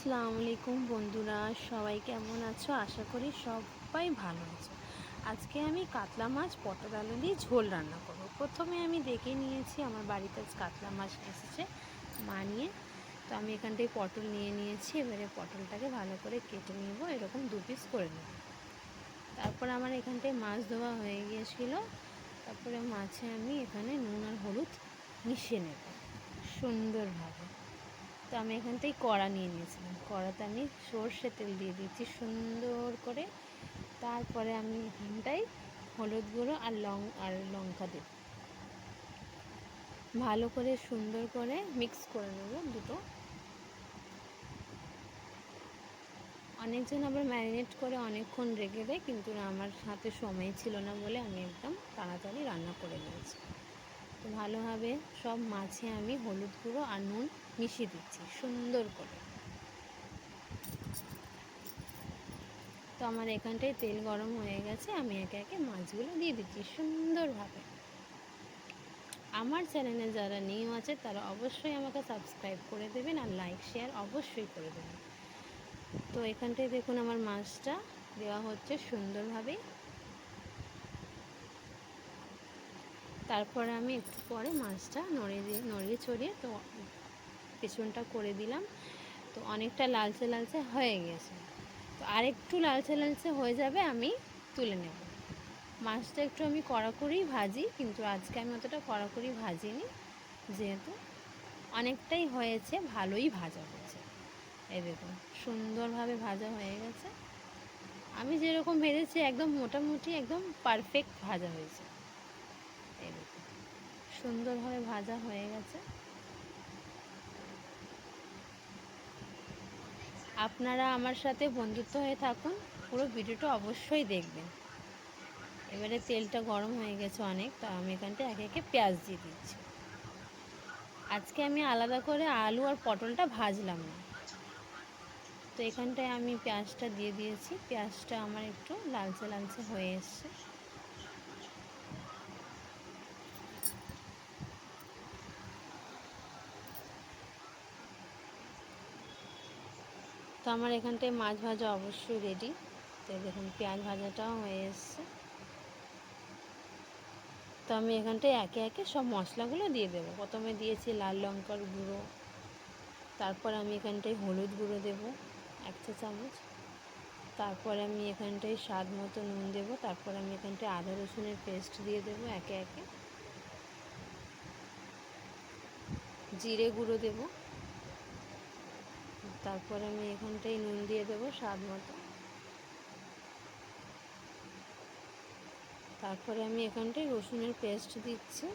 আসসালামু আলাইকুম বন্ধুরা, সবাই কেমন আছো? আশা করি সবাই ভালো আছো। আজকে আমি কাতলা মাছ পটল আলু দিয়ে ঝোল রান্না করব। প্রথমে আমি দেখে নিয়েছি আমার বাড়িতে আজ কাতলা মাছ এসেছে মা নিয়ে। তো আমি এখান থেকে পটল নিয়ে নিয়েছি। এবারে পটলটাকে ভালো করে কেটে নেব, এরকম 2 পিস করে নেব। তারপর আমার এখানটায় মাছ ধোয়া হয়ে গিয়েছিল। তারপরে মাছে আমি এখানে নুন আর হলুদ মিশিয়ে নেব সুন্দরভাবে। তো আমি এখান থেকে কড়া নিয়ে নিয়েছিলাম। কড়াতে আমি সর্ষে তেল দিয়ে দিচ্ছি সুন্দর করে। তারপরে আমি এখানটায় হলুদ গুঁড়ো আর লঙ্কা দেব, ভালো করে সুন্দর করে মিক্স করে নেব দুটো। অনেকজন আবার ম্যারিনেট করে অনেকক্ষণ রেখে দেয়, কিন্তু আমার হাতে সময় ছিল না বলে আমি একদম তাড়াতাড়ি রান্না করে নিয়েছি। তো ভালোভাবে সব মাছে আমি হলুদ গুঁড়ো আর নুন মিশিয়ে দিচ্ছি সুন্দর করে। তো আমার এখানটায় তেল গরম হয়ে গেছে, আমি একে একে মাছগুলো দিয়ে দিচ্ছি সুন্দরভাবে। আমার চ্যানেলে যারা নিউ আছে তারা অবশ্যই আমাকে সাবস্ক্রাইব করে দেবেন আর লাইক শেয়ার অবশ্যই করে দেবেন। তো এখানটায় দেখুন আমার মাছটা দেওয়া হচ্ছে সুন্দরভাবে। তারপরে আমি একটু পরে মাছটা নড়িয়ে চড়িয়ে তো পেছনটা করে দিলাম। তো অনেকটা লালচে লালচে হয়ে গেছে, তো আরেকটু লালচে লালচে হয়ে যাবে, আমি তুলে নেব। মাছটা একটু আমি কড়া করেই ভাজি, কিন্তু আজকে আমি অতটা কড়া করেই ভাজিনি, যেহেতু অনেকটাই হয়েছে, ভালোই ভাজা হয়েছে। এই দেখুন সুন্দরভাবে ভাজা হয়ে গেছে। আমি যেরকম ভেজেছি একদম মোটামুটি একদম পারফেক্ট ভাজা হয়েছে। এই দেখুন সুন্দরভাবে ভাজা হয়ে গেছে। আপনারা আমার সাথে বন্ধুত্ব হয়ে থাকুন, পুরো ভিডিওটা অবশ্যই দেখবেন। এবারে তেলটা গরম হয়ে গেছে অনেক, তো আমি এখানটায় একে একে পেঁয়াজ দিয়ে দিচ্ছি। আজকে আমি আলাদা করে আলু আর পটলটা ভাজলাম না। তো এখানটায় আমি পেঁয়াজটা দিয়ে দিয়েছি। পেঁয়াজটা আমার একটু লালচে লালচে হয়ে এসছে। তো আমার এখানটায় মাছ ভাজা অবশ্যই রেডি। তো দেখুন পেঁয়াজ ভাজাটাও হয়ে এসছে। তো আমি এখানটায় একে একে সব মশলাগুলো দিয়ে দেবো। প্রথমে দিয়েছি লাল লঙ্কার গুঁড়ো, তারপর আমি এখানটায় হলুদ গুঁড়ো দেবো 1 চা চামচ। তারপরে আমি এখানটায় স্বাদ মতো নুন দেবো। তারপর আমি এখানটায় আদা রসুনের পেস্ট দিয়ে দেবো একে একে। জিরে গুঁড়ো দেবো। তারপর আমি এখানটায় নুন দিয়ে দেবো স্বাদ মতো। তারপরে আমি এখানটায় রসুনের পেস্ট দিচ্ছি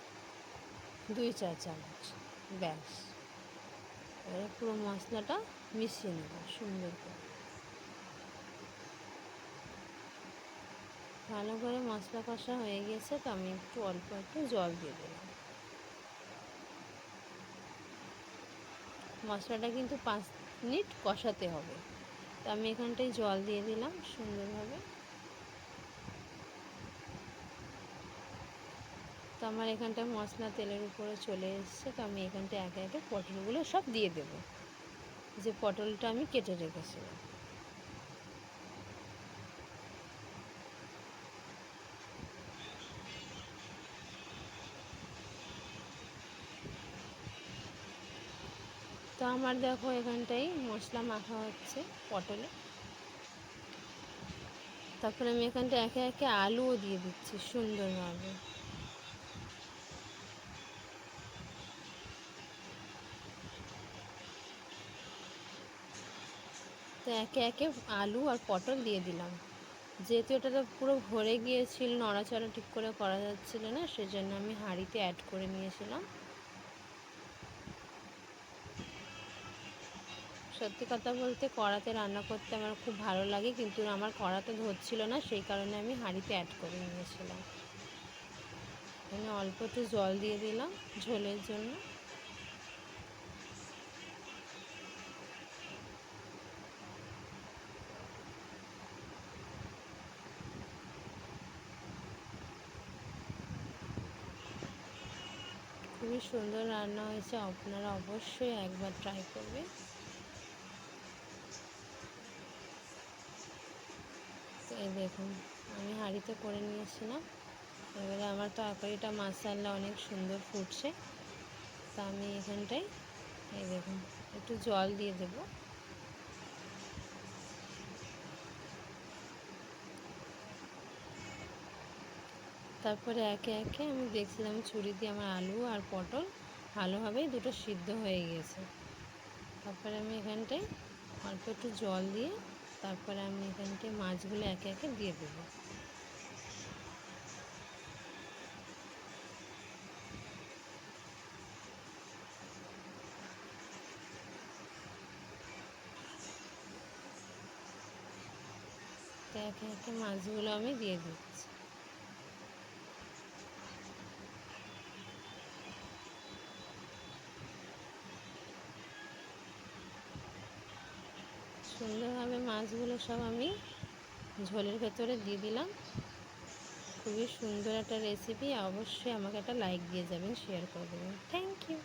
2 চা চামচ। ব্যাস, এবারে পুরো মশলাটা মিশিয়ে নেব সুন্দর করে। ভালো করে মশলা কষা হয়ে গেছে, তো আমি একটু অল্প একটু জল দিয়ে দিলাম। মশলাটা কিন্তু 5 মিনিট কষাতে হবে। তো আমি এখানটায় জল দিয়ে দিলাম সুন্দরভাবে। তো আমার এখানটায় মশলা তেলের উপরে চলে এসছে। তো আমি এখানটায় একে একে পটলগুলো সব দিয়ে দেব, যে পটলটা আমি কেটে রেখেছিলাম। তো আমার দেখো এখানটায় মশলা মাখা হচ্ছে পটলে। তারপরে আমি এখানটায় একে একে আলুও দিয়ে দিচ্ছি সুন্দরভাবে। তো একে একে আলু আর পটল দিয়ে দিলাম। যেহেতু এটা তো পুরো ভরে গিয়েছিল, নড়াচড়া ঠিক করে করা যাচ্ছিল না, সেজন্য আমি হাঁড়িতে অ্যাড করে নিয়েছিলাম। সত্যি কথা বলতে কড়াতে রান্না করতে আমার খুব ভালো লাগে, কিন্তু আমার কড়াতে ধরছিল না, সেই কারণে আমি হাঁড়িতে অ্যাড করে নিয়েছিলাম। এখানে অল্প একটু জল দিয়ে দিলাম ঝোলের জন্য। খুবই সুন্দর রান্না হয়েছে, আপনারা অবশ্যই একবার ট্রাই করবেন। এই দেখুন আমি হাঁড়িতে করে নিয়েছিলাম। এবারে আমার তরকারিটা মাশাআল্লাহ অনেক সুন্দর ফুটছে। তা আমি এখানটায় এই দেখুন একটু জল দিয়ে দেব। তারপরে একে একে আমি দেখছিলাম ছুরি দিয়ে আমার আলু আর পটল ভালোভাবেই দুটো সিদ্ধ হয়ে গেছে। তারপরে আমি এখানটায় অল্প একটু জল দিয়ে তারপরে আমি এখানটায় মাছগুলো একে একে দিয়ে দেবো। তো একে একে মাছগুলো আমি দিয়ে দিচ্ছি। সুন্দরভাবে মাছগুলো সব আমি ঝোলের ভেতরে দিয়ে দিলাম। খুবই সুন্দর একটা রেসিপি। অবশ্যই আমাকে একটা লাইক দিয়ে যাবেন, শেয়ার করে দেবেন। Thank you.